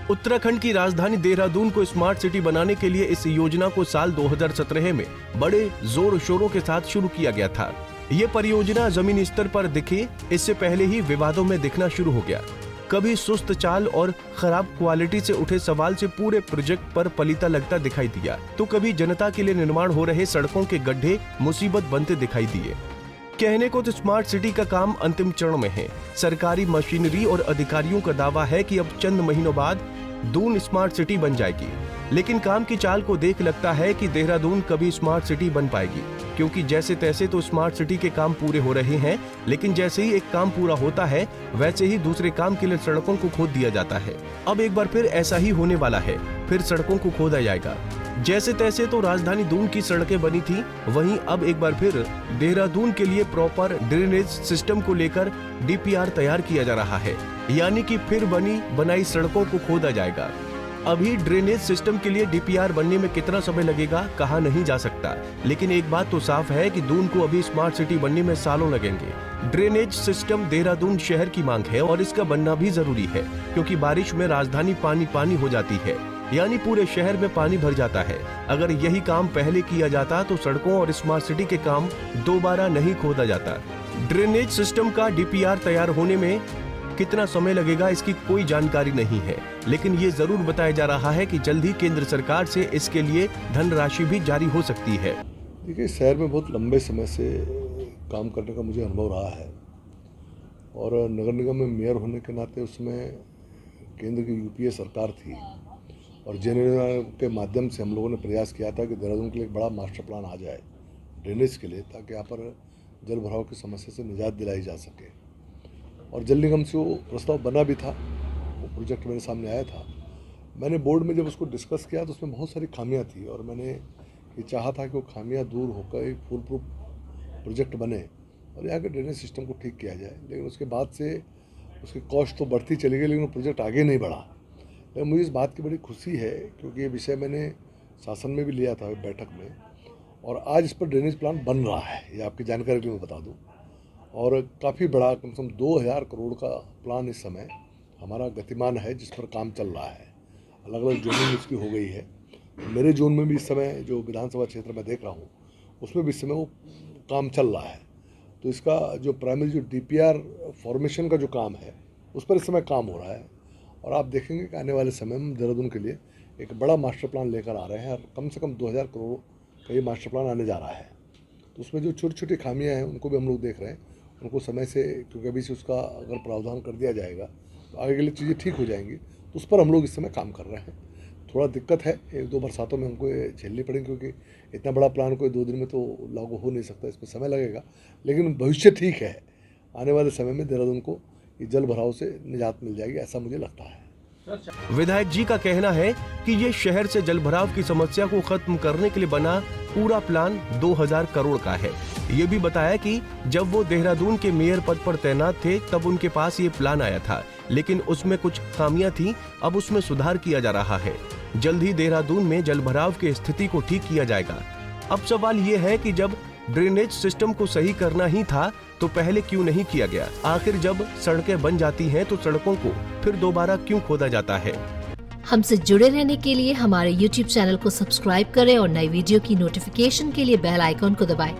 उत्तराखंड की राजधानी देहरादून को स्मार्ट सिटी बनाने के लिए इस योजना को साल 2017 में बड़े जोर शोरों के साथ शुरू किया गया था। ये परियोजना जमीनी स्तर पर दिखे इससे पहले ही विवादों में दिखना शुरू हो गया। कभी सुस्त चाल और खराब क्वालिटी से उठे सवाल से पूरे प्रोजेक्ट पर पलीता लगता दिखाई दिया, तो कभी जनता के लिए निर्माण हो रहे सड़कों के गड्ढे मुसीबत बनते दिखाई दिए। कहने को तो स्मार्ट सिटी का काम अंतिम चरण में है। सरकारी मशीनरी और अधिकारियों का दावा है कि अब चंद महीनों बाद दून स्मार्ट सिटी बन जाएगी, लेकिन काम की चाल को देख लगता है कि देहरादून कभी स्मार्ट सिटी बन पाएगी, क्योंकि जैसे तैसे तो स्मार्ट सिटी के काम पूरे हो रहे हैं, लेकिन जैसे ही एक काम पूरा होता है वैसे ही दूसरे काम के लिए सड़कों को खोद दिया जाता है। अब एक बार फिर ऐसा ही होने वाला है, फिर सड़कों को खोदा जाएगा। जैसे तैसे तो राजधानी दून की सड़कें बनी थी, वहीं अब एक बार फिर देहरादून के लिए प्रॉपर ड्रेनेज सिस्टम को लेकर DPR तैयार किया जा रहा है, यानी कि फिर बनी बनाई सड़कों को खोदा जाएगा। अभी ड्रेनेज सिस्टम के लिए DPR बनने में कितना समय लगेगा कहा नहीं जा सकता, लेकिन एक बात तो साफ है कि दून को अभी स्मार्ट सिटी बनने में सालों लगेंगे। ड्रेनेज सिस्टम देहरादून शहर की मांग है और इसका बनना भी जरूरी है, क्योंकि बारिश में राजधानी पानी पानी हो जाती है, यानी पूरे शहर में पानी भर जाता है। अगर यही काम पहले किया जाता तो सड़कों और स्मार्ट सिटी के काम दोबारा नहीं खोदा जाता। ड्रेनेज सिस्टम का DPR तैयार होने में कितना समय लगेगा इसकी कोई जानकारी नहीं है, लेकिन ये जरूर बताया जा रहा है कि जल्द ही केंद्र सरकार से इसके लिए धनराशि भी जारी हो सकती है। देखिए, शहर में बहुत लंबे समय से काम करने का मुझे अनुभव रहा है और नगर निगम में मेयर होने के नाते उसमें केंद्र की UPA सरकार थी और जेनेरल के माध्यम से हम लोगों ने प्रयास किया था कि देहरादून के लिए एक बड़ा मास्टर प्लान आ जाए ड्रेनेज के लिए, ताकि यहाँ पर जल भराव की समस्या से निजात दिलाई जा सके। और जल निगम से वो प्रस्ताव बना भी था, वो प्रोजेक्ट मेरे सामने आया था। मैंने बोर्ड में जब उसको डिस्कस किया तो उसमें बहुत सारी खामियां थी और मैंने ये चाहा था कि वो खामियां दूर होकर एक फुल प्रूफ प्रोजेक्ट बने और यहाँ के ड्रेनेज सिस्टम को ठीक किया जाए। लेकिन उसके बाद से उसकी कॉस्ट तो बढ़ती चली गई, लेकिन वो प्रोजेक्ट आगे नहीं बढ़ा। लेकिन मुझे इस बात की बड़ी खुशी है, क्योंकि ये विषय मैंने शासन में भी लिया था बैठक में, और आज इस पर ड्रेनेज प्लान बन रहा है। ये आपकी जानकारी के लिए मैं बता दूँ, और काफ़ी बड़ा कम से कम 2000 करोड़ का प्लान इस समय हमारा गतिमान है, जिस पर काम चल रहा है। अलग अलग जोनिंग इसकी हो गई है। मेरे जोन में भी इस समय जो विधानसभा क्षेत्र में देख रहा हूँ उसमें भी इस समय वो काम चल रहा है। तो इसका जो प्राइमरी जो DPR फॉर्मेशन का जो काम है उस पर इस समय काम हो रहा है, और आप देखेंगे कि आने वाले समय में देहरादून के लिए एक बड़ा मास्टर प्लान लेकर आ रहे हैं और कम से कम 2000 करोड़ का ये मास्टर प्लान आने जा रहा है। तो उसमें जो छोटी छोटी खामियाँ हैं उनको भी हम लोग देख रहे हैं, उनको समय से, क्योंकि अभी से उसका अगर प्रावधान कर दिया जाएगा तो आगे के लिए चीज़ें ठीक हो जाएंगी। तो उस पर हम लोग इस समय काम कर रहे हैं। थोड़ा दिक्कत है, 1-2 बरसातों में हमको ये झेलनी पड़ेगी, क्योंकि इतना बड़ा प्लान कोई 2 दिन में तो लागू हो नहीं सकता, इसमें समय लगेगा। लेकिन भविष्य ठीक है, आने वाले समय में देहरादून को ये जल भराव से निजात मिल जाएगी, ऐसा मुझे लगता है। विधायक जी का कहना है कि ये शहर से जलभराव की समस्या को खत्म करने के लिए बना पूरा प्लान 2000 करोड़ का है। ये भी बताया कि जब वो देहरादून के मेयर पद पर तैनात थे तब उनके पास ये प्लान आया था, लेकिन उसमें कुछ खामियां थी। अब उसमें सुधार किया जा रहा है। जल्द ही देहरादून में जलभराव की स्थिति को ठीक किया जाएगा। अब सवाल ये है कि जब ड्रेनेज सिस्टम को सही करना ही था तो पहले क्यों नहीं किया गया? आखिर जब सड़कें बन जाती हैं तो सड़कों को फिर दोबारा क्यों खोदा जाता है? हमसे जुड़े रहने के लिए हमारे YouTube चैनल को सब्सक्राइब करें और नई वीडियो की नोटिफिकेशन के लिए बेल आइकॉन को दबाएं।